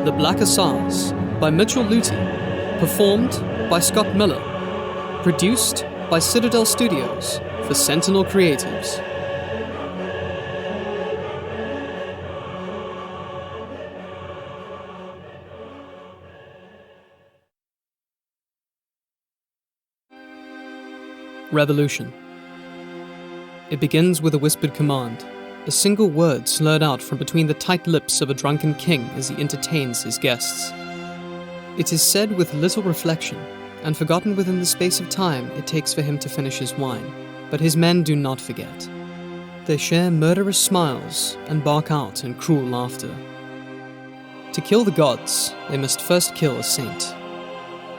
The Black Hussars by Mitchell Lüthi, performed by Scott Miller, produced by Citadel Studios for Sentinel Creatives. Revolution. It begins with a whispered command, a single word slurred out from between the tight lips of a drunken king as he entertains his guests. It is said with little reflection, and forgotten within the space of time it takes for him to finish his wine, but his men do not forget. They share murderous smiles and bark out in cruel laughter. To kill the gods, they must first kill a saint.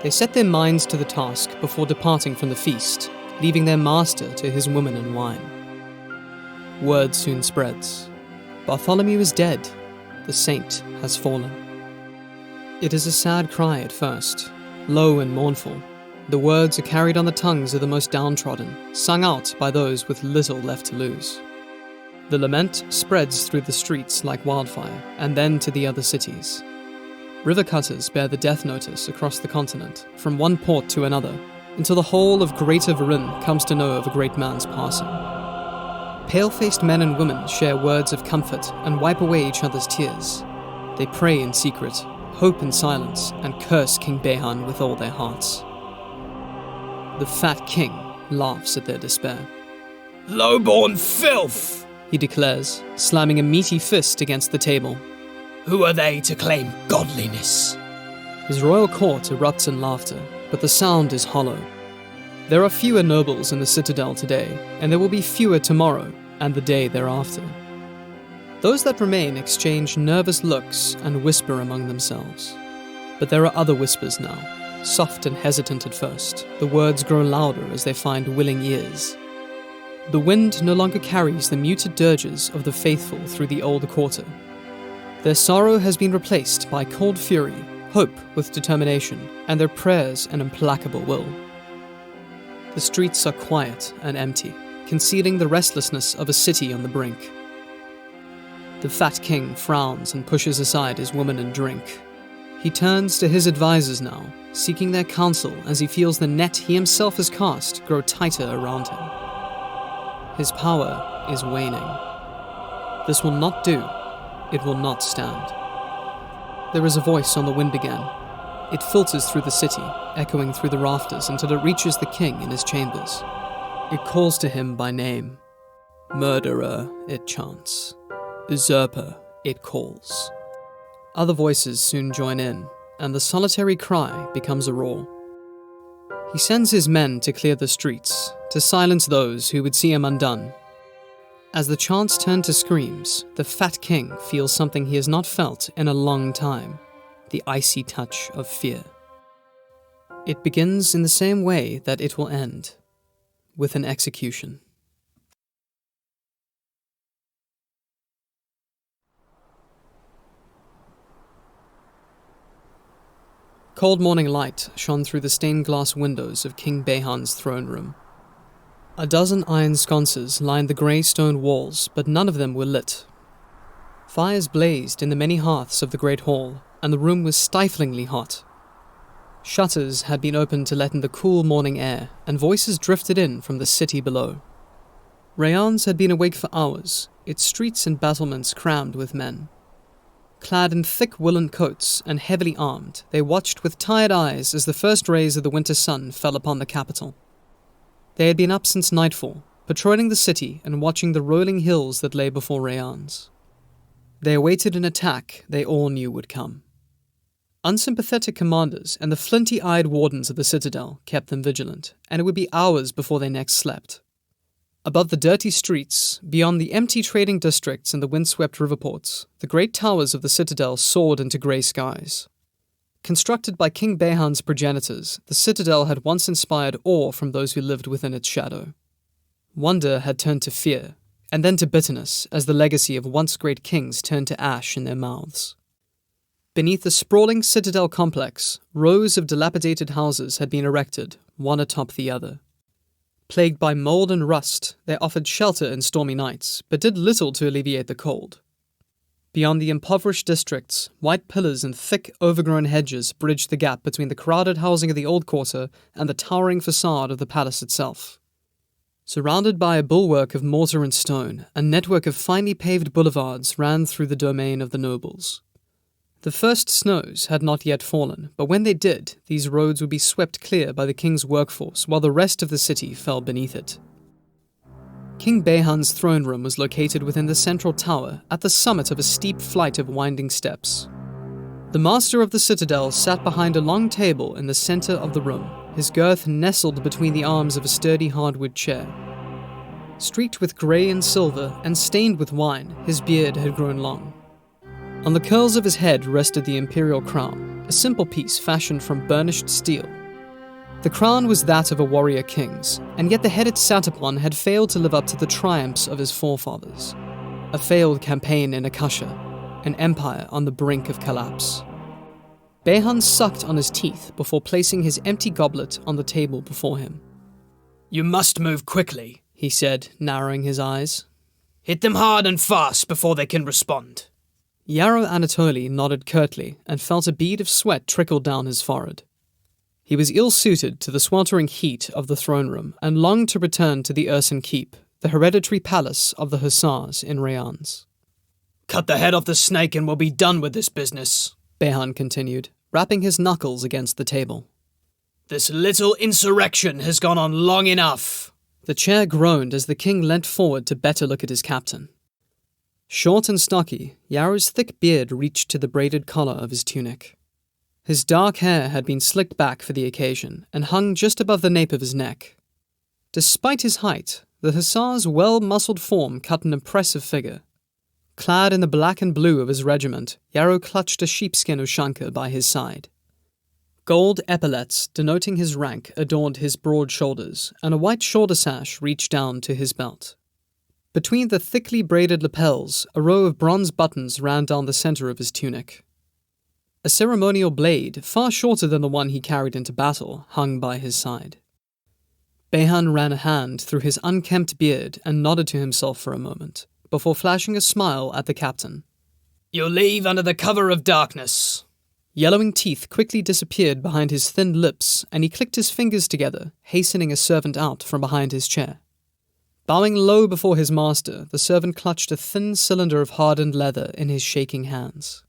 They set their minds to the task before departing from the feast, leaving their master to his woman and wine. Word soon spreads. Bartholomew is dead. The saint has fallen. It is a sad cry at first, low and mournful. The words are carried on the tongues of the most downtrodden, sung out by those with little left to lose. The lament spreads through the streets like wildfire, and then to the other cities. River cutters bear the death notice across the continent, from one port to another, until the whole of Greater Varin comes to know of a great man's passing. Pale-faced men and women share words of comfort and wipe away each other's tears. They pray in secret, hope in silence, and curse King Behan with all their hearts. The fat king laughs at their despair. "Low-born filth!" he declares, slamming a meaty fist against the table. "Who are they to claim godliness?" His royal court erupts in laughter, but the sound is hollow. There are fewer nobles in the citadel today, and there will be fewer tomorrow and the day thereafter. Those that remain exchange nervous looks and whisper among themselves. But there are other whispers now, soft and hesitant at first. The words grow louder as they find willing ears. The wind no longer carries the muted dirges of the faithful through the old quarter. Their sorrow has been replaced by cold fury, hope with determination, and their prayers an implacable will. The streets are quiet and empty, concealing the restlessness of a city on the brink. The fat king frowns and pushes aside his woman and drink. He turns to his advisors now, seeking their counsel as he feels the net he himself has cast grow tighter around him. His power is waning. This will not do. It will not stand. There is a voice on the wind again. It filters through the city, echoing through the rafters until it reaches the king in his chambers. It calls to him by name. Murderer, it chants. Usurper, it calls. Other voices soon join in, and the solitary cry becomes a roar. He sends his men to clear the streets, to silence those who would see him undone. As the chants turn to screams, the fat king feels something he has not felt in a long time, the icy touch of fear. It begins in the same way that it will end, with an execution. Cold morning light shone through the stained glass windows of King Behan's throne room. A dozen iron sconces lined the grey stone walls, but none of them were lit. Fires blazed in the many hearths of the great hall, and the room was stiflingly hot. Shutters had been opened to let in the cool morning air, and voices drifted in from the city below. Rayans had been awake for hours, its streets and battlements crammed with men. Clad in thick woolen coats and heavily armed, they watched with tired eyes as the first rays of the winter sun fell upon the capital. They had been up since nightfall, patrolling the city and watching the rolling hills that lay before Rayans. They awaited an attack they all knew would come. Unsympathetic commanders and the flinty-eyed wardens of the citadel kept them vigilant, and it would be hours before they next slept. Above the dirty streets, beyond the empty trading districts and the windswept riverports, the great towers of the citadel soared into grey skies. Constructed by King Behan's progenitors, the citadel had once inspired awe from those who lived within its shadow. Wonder had turned to fear, and then to bitterness as the legacy of once great kings turned to ash in their mouths. Beneath the sprawling citadel complex, rows of dilapidated houses had been erected, one atop the other. Plagued by mold and rust, they offered shelter in stormy nights, but did little to alleviate the cold. Beyond the impoverished districts, white pillars and thick, overgrown hedges bridged the gap between the crowded housing of the old quarter and the towering facade of the palace itself. Surrounded by a bulwark of mortar and stone, a network of finely paved boulevards ran through the domain of the nobles. The first snows had not yet fallen, but when they did, these roads would be swept clear by the king's workforce while the rest of the city fell beneath it. King Behan's throne room was located within the central tower, at the summit of a steep flight of winding steps. The master of the citadel sat behind a long table in the center of the room, his girth nestled between the arms of a sturdy hardwood chair. Streaked with grey and silver and stained with wine, his beard had grown long. On the curls of his head rested the imperial crown, a simple piece fashioned from burnished steel. The crown was that of a warrior king's, and yet the head it sat upon had failed to live up to the triumphs of his forefathers. A failed campaign in Akasha, an empire on the brink of collapse. Behan sucked on his teeth before placing his empty goblet on the table before him. You must move quickly, he said, narrowing his eyes. Hit them hard and fast before they can respond. Yaro Anatoly nodded curtly and felt a bead of sweat trickle down his forehead. He was ill-suited to the sweltering heat of the throne room and longed to return to the Urson Keep, the hereditary palace of the Hussars in Rayans. Cut the head off the snake and we'll be done with this business, Behan continued, rapping his knuckles against the table. This little insurrection has gone on long enough. The chair groaned as the king leant forward to better look at his captain. Short and stocky, Yaro's thick beard reached to the braided collar of his tunic. His dark hair had been slicked back for the occasion and hung just above the nape of his neck. Despite his height, the Hussar's well-muscled form cut an impressive figure. Clad in the black and blue of his regiment, Yaro clutched a sheepskin ushanka by his side. Gold epaulets denoting his rank adorned his broad shoulders, and a white shoulder sash reached down to his belt. Between the thickly braided lapels, a row of bronze buttons ran down the center of his tunic. A ceremonial blade, far shorter than the one he carried into battle, hung by his side. Behan ran a hand through his unkempt beard and nodded to himself for a moment, before flashing a smile at the captain. You'll leave under the cover of darkness. Yellowing teeth quickly disappeared behind his thin lips, and he clicked his fingers together, hastening a servant out from behind his chair. Bowing low before his master, the servant clutched a thin cylinder of hardened leather in his shaking hands.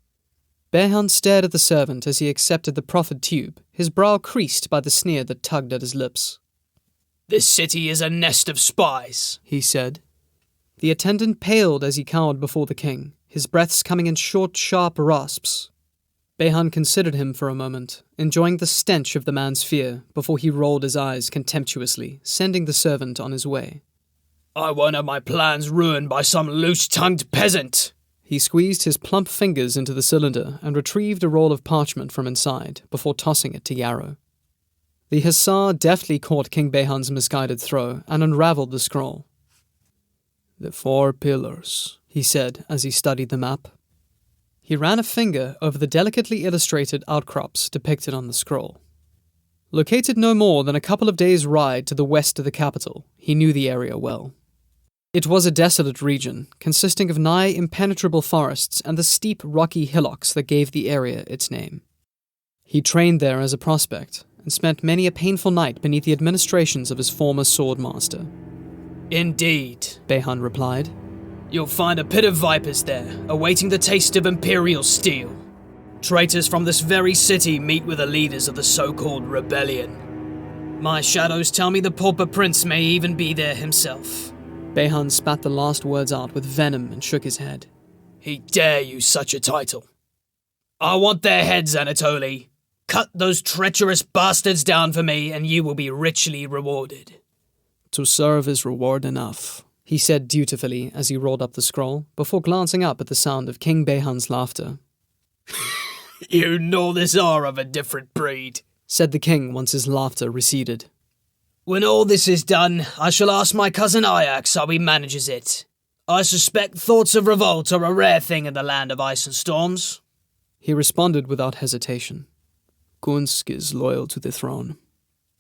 Behan stared at the servant as he accepted the proffered tube, his brow creased by the sneer that tugged at his lips. This city is a nest of spies, he said. The attendant paled as he cowered before the king, his breaths coming in short, sharp rasps. Behan considered him for a moment, enjoying the stench of the man's fear, before he rolled his eyes contemptuously, sending the servant on his way. I won't have my plans ruined by some loose-tongued peasant. He squeezed his plump fingers into the cylinder and retrieved a roll of parchment from inside, before tossing it to Yaro. The Hussar deftly caught King Behan's misguided throw and unraveled the scroll. The 4 pillars, he said as he studied the map. He ran a finger over the delicately illustrated outcrops depicted on the scroll. Located no more than a couple of days' ride to the west of the capital, he knew the area well. It was a desolate region, consisting of nigh impenetrable forests and the steep, rocky hillocks that gave the area its name. He trained there as a prospect, and spent many a painful night beneath the administrations of his former swordmaster. Indeed, Behan replied. You'll find a pit of vipers there, awaiting the taste of imperial steel. Traitors from this very city meet with the leaders of the so-called rebellion. My shadows tell me the pauper prince may even be there himself. Behan spat the last words out with venom and shook his head. He dare use such a title. I want their heads, Anatoly. Cut those treacherous bastards down for me, and you will be richly rewarded. To serve is reward enough, he said dutifully as he rolled up the scroll, before glancing up at the sound of King Behan's laughter. You lawless are of a different breed, said the king once his laughter receded. When all this is done, I shall ask my cousin Ajax how he manages it. I suspect thoughts of revolt are a rare thing in the land of ice and storms. He responded without hesitation. Gunsk is loyal to the throne.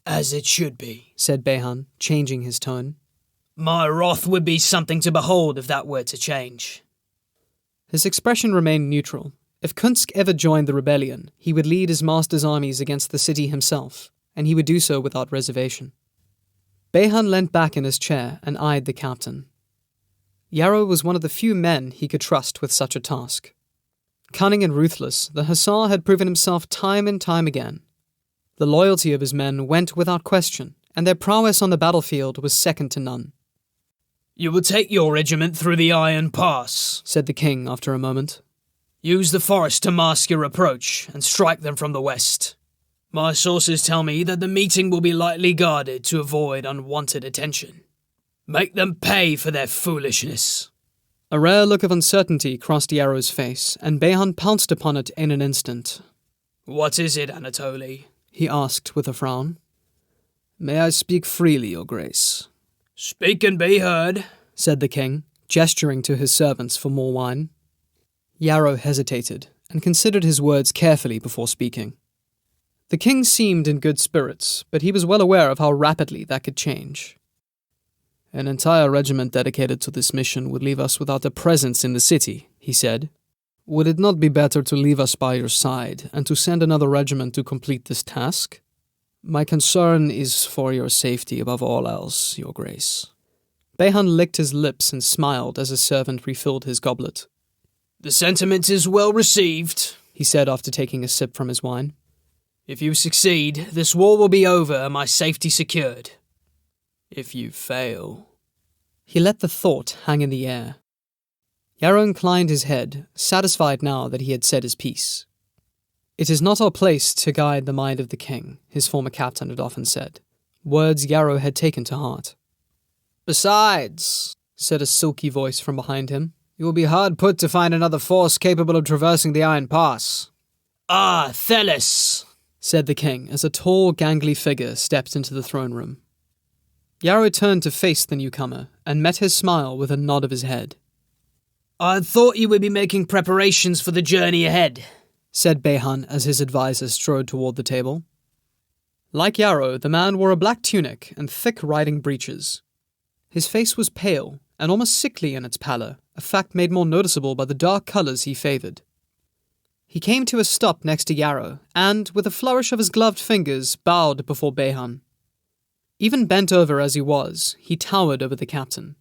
As it should be, said Behan, changing his tone. My wrath would be something to behold if that were to change. His expression remained neutral. If Kunsk ever joined the rebellion, he would lead his master's armies against the city himself, and he would do so without reservation. Behan leant back in his chair and eyed the captain. Yaro was one of the few men he could trust with such a task. Cunning and ruthless, the Hussar had proven himself time and time again. The loyalty of his men went without question, and their prowess on the battlefield was second to none. "You will take your regiment through the Iron Pass," said the king after a moment. "Use the forest to mask your approach and strike them from the west. My sources tell me that the meeting will be lightly guarded to avoid unwanted attention. Make them pay for their foolishness." A rare look of uncertainty crossed Yaro's face, and Behan pounced upon it in an instant. "What is it, Anatoly?" he asked with a frown. "May I speak freely, your grace?" "Speak and be heard," said the king, gesturing to his servants for more wine. Yaro hesitated, and considered his words carefully before speaking. The king seemed in good spirits, but he was well aware of how rapidly that could change. "An entire regiment dedicated to this mission would leave us without a presence in the city," he said. "Would it not be better to leave us by your side, and to send another regiment to complete this task? My concern is for your safety above all else, your grace." Behan licked his lips and smiled as his servant refilled his goblet. "The sentiment is well received," he said after taking a sip from his wine. "If you succeed, this war will be over and my safety secured. If you fail..." He let the thought hang in the air. Yaro inclined his head, satisfied now that he had said his piece. "It is not our place to guide the mind of the king," his former captain had often said, words Yaro had taken to heart. "Besides," said a silky voice from behind him, "you will be hard put to find another force capable of traversing the Iron Pass." "Ah, Thelis," said the king as a tall, gangly figure stepped into the throne room. Yaro turned to face the newcomer and met his smile with a nod of his head. "I had thought you would be making preparations for the journey ahead," said Behan as his advisor strode toward the table. Like Yaro, the man wore a black tunic and thick riding breeches. His face was pale and almost sickly in its pallor, a fact made more noticeable by the dark colors he favored. He came to a stop next to Yaro and, with a flourish of his gloved fingers, bowed before Behan. Even bent over as he was, he towered over the captain.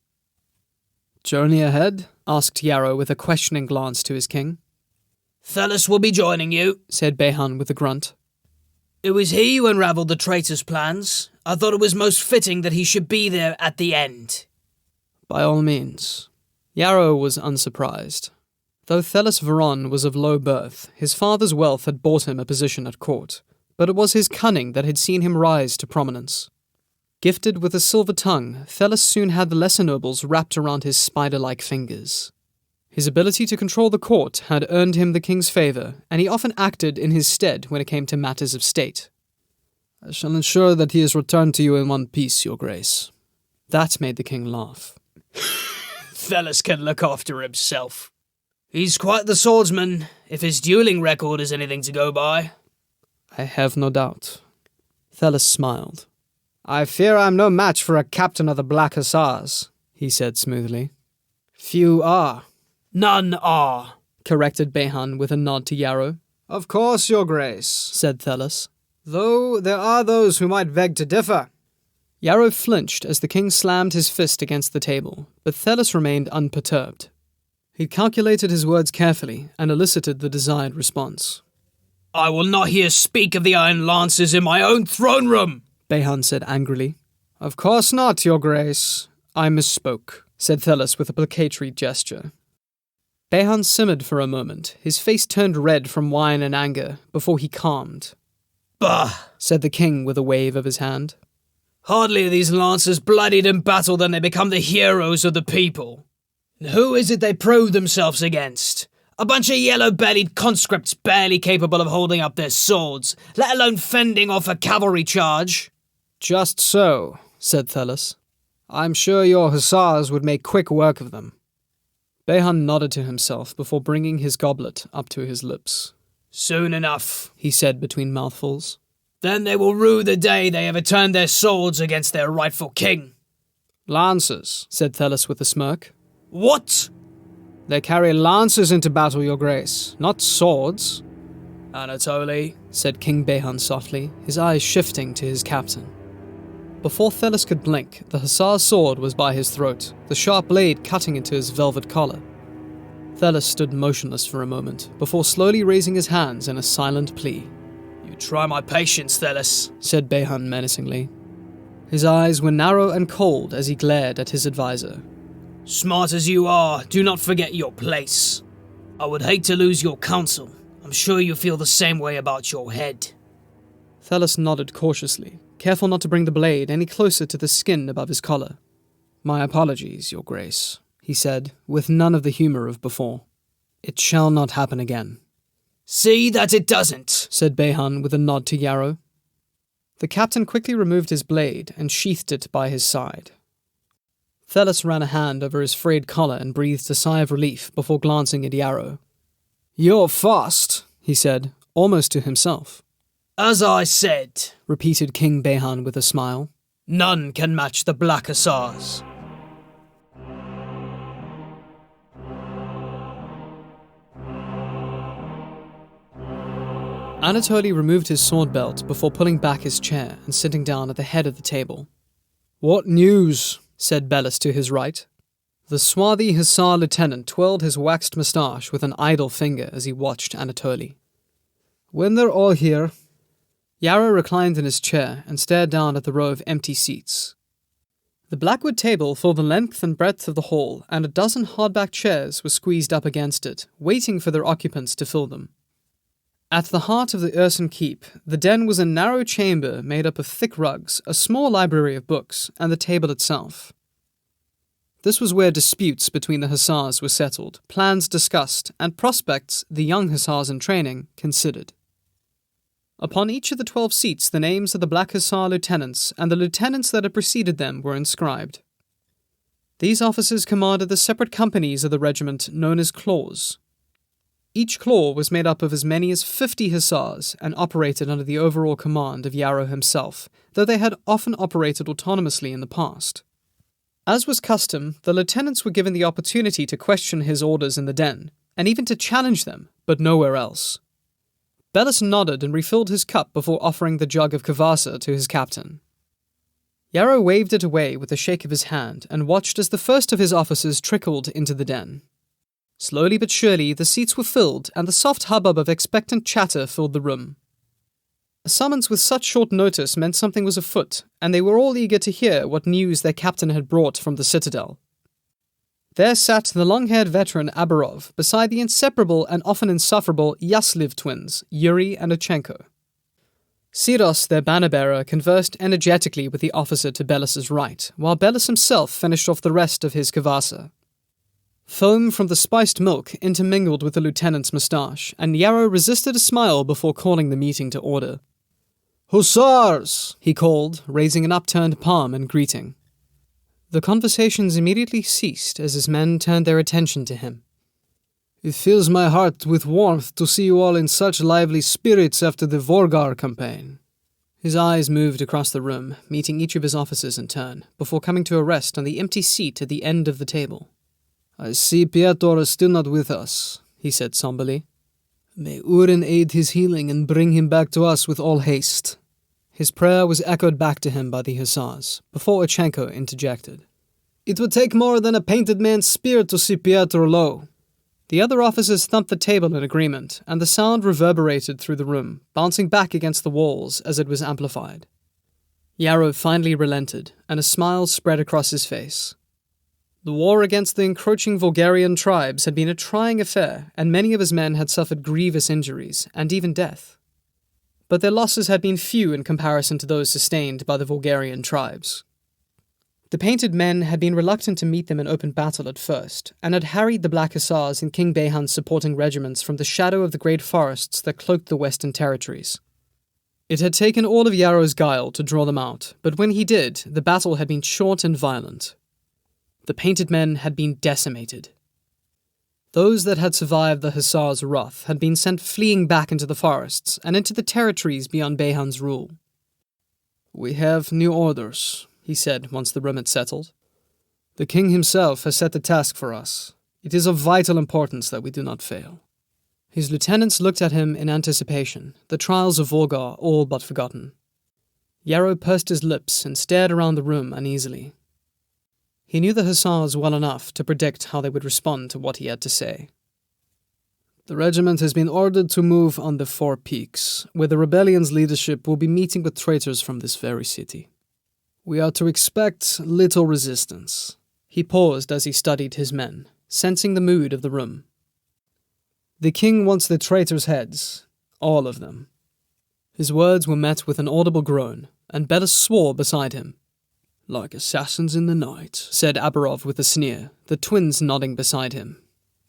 "Journey ahead?" asked Yaro with a questioning glance to his king. "Thelis will be joining you," said Behan with a grunt. "It was he who unraveled the traitor's plans. I thought it was most fitting that he should be there at the end." "By all means." Yaro was unsurprised. Though Thelis Veron was of low birth, his father's wealth had bought him a position at court, but it was his cunning that had seen him rise to prominence. Gifted with a silver tongue, Thelis soon had the lesser nobles wrapped around his spider-like fingers. His ability to control the court had earned him the king's favor, and he often acted in his stead when it came to matters of state. "I shall ensure that he is returned to you in one piece, your grace." That made the king laugh. "Thelis can look after himself. He's quite the swordsman, if his dueling record is anything to go by." "I have no doubt." Thelis smiled. "I fear I'm no match for a captain of the Black Hussars," he said smoothly. "Few are." "None are," corrected Behan with a nod to Yaro. "Of course, your grace," said Thelis. "Though there are those who might beg to differ." Yaro flinched as the king slammed his fist against the table, but Thelis remained unperturbed. He calculated his words carefully and elicited the desired response. "I will not hear speak of the Iron Lances in my own throne room," Behan said angrily. "Of course not, your grace. I misspoke," said Thelis with a placatory gesture. Behan simmered for a moment, his face turned red from wine and anger, before he calmed. "Bah," said the king with a wave of his hand. "Hardly are these lancers bloodied in battle than they become the heroes of the people. And who is it they prove themselves against? A bunch of yellow-bellied conscripts barely capable of holding up their swords, let alone fending off a cavalry charge." "Just so," said Thelis. "I'm sure your hussars would make quick work of them." Behan nodded to himself before bringing his goblet up to his lips. "Soon enough," he said between mouthfuls. "Then they will rue the day they ever turned their swords against their rightful king." "Lancers," said Thelis with a smirk. "What?" They carry lances into battle, your grace, not swords. Anatoly, said King Behan softly, his eyes shifting to his captain. Before Thelis could blink, the hussar's sword was by his throat, the sharp blade cutting into his velvet collar. Thelis stood motionless for a moment, before slowly raising his hands in a silent plea. You try my patience, Thelis, said Behan menacingly. His eyes were narrow and cold as he glared at his advisor. Smart as you are, do not forget your place. I would hate to lose your counsel. I'm sure you feel the same way about your head. Thelis nodded cautiously, careful not to bring the blade any closer to the skin above his collar. My apologies, your grace, he said, with none of the humor of before. It shall not happen again. See that it doesn't, said Behan with a nod to Yaro. The captain quickly removed his blade and sheathed it by his side. Thelis ran a hand over his frayed collar and breathed a sigh of relief before glancing at Yaro. You're fast, he said, almost to himself. As I said, repeated King Behan with a smile. None can match the Black Hussars. Anatoly removed his sword belt before pulling back his chair and sitting down at the head of the table. What news? Said Bellis to his right. The swarthy hussar lieutenant twirled his waxed moustache with an idle finger as he watched Anatoly. When they're all here... Yaro reclined in his chair and stared down at the row of empty seats. The blackwood table filled the length and breadth of the hall, and a dozen hardback chairs were squeezed up against it, waiting for their occupants to fill them. At the heart of the Urson Keep, the den was a narrow chamber made up of thick rugs, a small library of books, and the table itself. This was where disputes between the hussars were settled, plans discussed, and prospects the young hussars in training considered. Upon each of the 12 seats, the names of the Black Hussar lieutenants and the lieutenants that had preceded them were inscribed. These officers commanded the separate companies of the regiment known as claws. Each claw was made up of as many as 50 hussars and operated under the overall command of Yaro himself, though they had often operated autonomously in the past. As was custom, the lieutenants were given the opportunity to question his orders in the den, and even to challenge them, but nowhere else. Bellis nodded and refilled his cup before offering the jug of kvass to his captain. Yaro waved it away with a shake of his hand and watched as the first of his officers trickled into the den. Slowly but surely, the seats were filled, and the soft hubbub of expectant chatter filled the room. A summons with such short notice meant something was afoot, and they were all eager to hear what news their captain had brought from the citadel. There sat the long-haired veteran Abarov beside the inseparable and often insufferable Yasliv twins, Yuri and Ochenko. Siros, their banner-bearer, conversed energetically with the officer to Bellis's right, while Bellis himself finished off the rest of his kvass. Foam from the spiced milk intermingled with the lieutenant's moustache, and Yaro resisted a smile before calling the meeting to order. Hussars! He called, raising an upturned palm in greeting. The conversations immediately ceased as his men turned their attention to him. It fills my heart with warmth to see you all in such lively spirits after the Vorgar campaign. His eyes moved across the room, meeting each of his officers in turn, before coming to a rest on the empty seat at the end of the table. I see Piotr is still not with us, he said somberly. May Urin aid his healing and bring him back to us with all haste. His prayer was echoed back to him by the hussars, before Ochenko interjected. It would take more than a painted man's spirit to see Piotr low. The other officers thumped the table in agreement, and the sound reverberated through the room, bouncing back against the walls as it was amplified. Yaro finally relented, and a smile spread across his face. The war against the encroaching Vorgarian tribes had been a trying affair, and many of his men had suffered grievous injuries, and even death. But their losses had been few in comparison to those sustained by the Vorgarian tribes. The painted men had been reluctant to meet them in open battle at first, and had harried the Black Hussars and King Behan's supporting regiments from the shadow of the great forests that cloaked the western territories. It had taken all of Yaro's guile to draw them out, but when he did, the battle had been short and violent. The painted men had been decimated. Those that had survived the Hussars' wrath had been sent fleeing back into the forests and into the territories beyond Behan's rule. We have new orders, he said once the room had settled. The king himself has set the task for us. It is of vital importance that we do not fail." His lieutenants looked at him in anticipation, the trials of Vorgar all but forgotten. Yaro pursed his lips and stared around the room uneasily. He knew the Hussars well enough to predict how they would respond to what he had to say. "The regiment has been ordered to move on the 4 Peaks, where the rebellion's leadership will be meeting with traitors from this very city. We are to expect little resistance." He paused as he studied his men, sensing the mood of the room. "The king wants the traitors' heads, all of them." His words were met with an audible groan, and Bellis swore beside him. "Like assassins in the night," said Aberov with a sneer, the twins nodding beside him.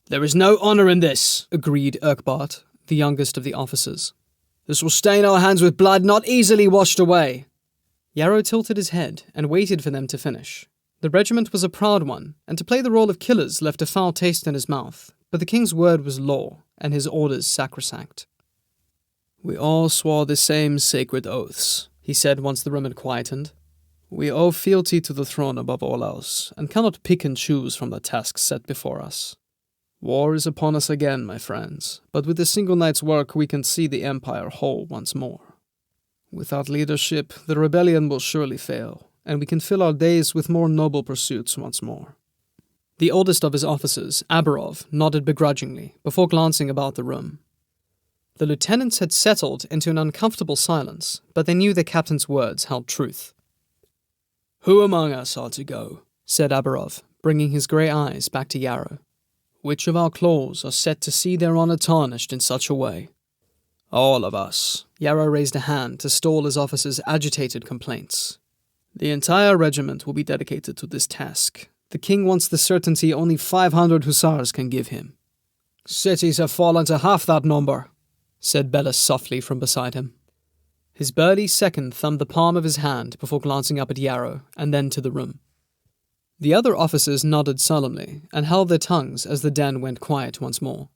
"There is no honor in this," agreed Urkbart, the youngest of the officers. "This will stain our hands with blood not easily washed away." Yaro tilted his head and waited for them to finish. The regiment was a proud one, and to play the role of killers left a foul taste in his mouth, but the king's word was law, and his orders sacrosanct. "We all swore the same sacred oaths," he said once the room had quietened. "We owe fealty to the throne above all else, and cannot pick and choose from the tasks set before us. War is upon us again, my friends, but with a single night's work we can see the empire whole once more. Without leadership, the rebellion will surely fail, and we can fill our days with more noble pursuits once more." The oldest of his officers, Aberov, nodded begrudgingly before glancing about the room. The lieutenants had settled into an uncomfortable silence, but they knew the captain's words held truth. "Who among us are to go?" said Aberov, bringing his grey eyes back to Yaro. "Which of our claws are set to see their honour tarnished in such a way?" "All of us." Yaro raised a hand to stall his officers' agitated complaints. "The entire regiment will be dedicated to this task. The king wants the certainty only 500 hussars can give him." "Cities have fallen to half that number," said Bellis softly from beside him. His burly second thumbed the palm of his hand before glancing up at Yaro, and then to the room. The other officers nodded solemnly, and held their tongues as the den went quiet once more.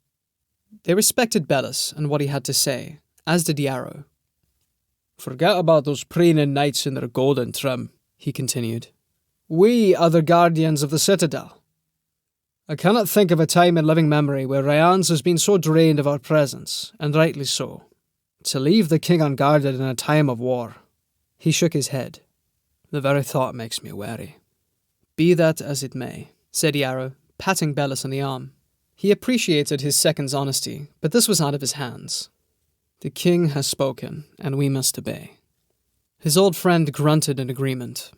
They respected Bellis and what he had to say, as did Yaro. "Forget about those preening knights in their golden trim," he continued. "We are the guardians of the citadel. I cannot think of a time in living memory where Ryans has been so drained of our presence, and rightly so. To leave the king unguarded in a time of war." He shook his head. "The very thought makes me wary." "Be that as it may," said Yaro, patting Bellis on the arm. He appreciated his second's honesty, but this was out of his hands. "The king has spoken, and we must obey." His old friend grunted in agreement.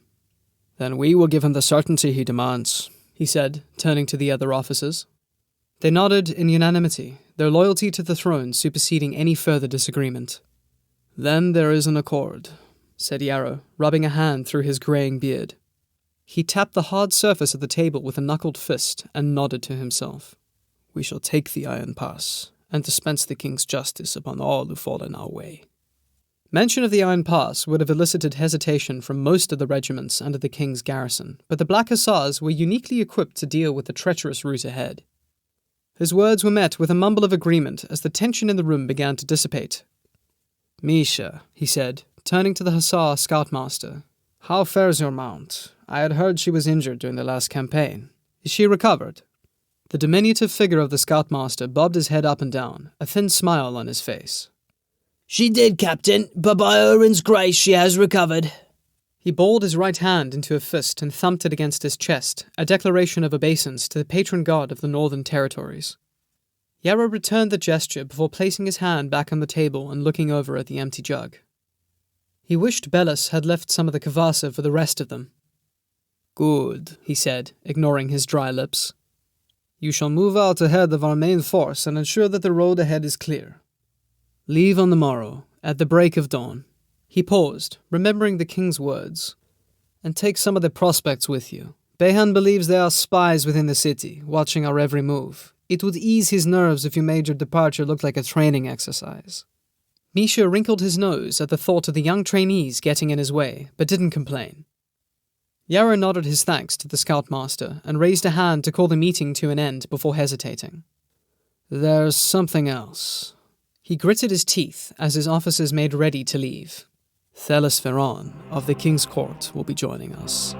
"Then we will give him the certainty he demands," he said, turning to the other officers. They nodded in unanimity, their loyalty to the throne superseding any further disagreement. "Then there is an accord," said Yaro, rubbing a hand through his greying beard. He tapped the hard surface of the table with a knuckled fist and nodded to himself. "We shall take the Iron Pass, and dispense the king's justice upon all who fall in our way." Mention of the Iron Pass would have elicited hesitation from most of the regiments under the king's garrison, but the Black Hussars were uniquely equipped to deal with the treacherous route ahead. His words were met with a mumble of agreement as the tension in the room began to dissipate. "Misha," he said, turning to the Hussar scoutmaster, "how fares your mount? I had heard she was injured during the last campaign. Is she recovered?" The diminutive figure of the scoutmaster bobbed his head up and down, a thin smile on his face. "She did, Captain, but by Orin's grace she has recovered." He balled his right hand into a fist and thumped it against his chest, a declaration of obeisance to the patron god of the Northern Territories. Yaro returned the gesture before placing his hand back on the table and looking over at the empty jug. He wished Bellis had left some of the kvass for the rest of them. "Good," he said, ignoring his dry lips. "You shall move out ahead of our main force and ensure that the road ahead is clear. Leave on the morrow, at the break of dawn." He paused, remembering the king's words. "And take some of the prospects with you. Behan believes there are spies within the city, watching our every move. It would ease his nerves if you made your departure look like a training exercise." Misha wrinkled his nose at the thought of the young trainees getting in his way, but didn't complain. Yaro nodded his thanks to the scoutmaster and raised a hand to call the meeting to an end before hesitating. "There's something else." He gritted his teeth as his officers made ready to leave. "Thelis Veron of the King's Court will be joining us."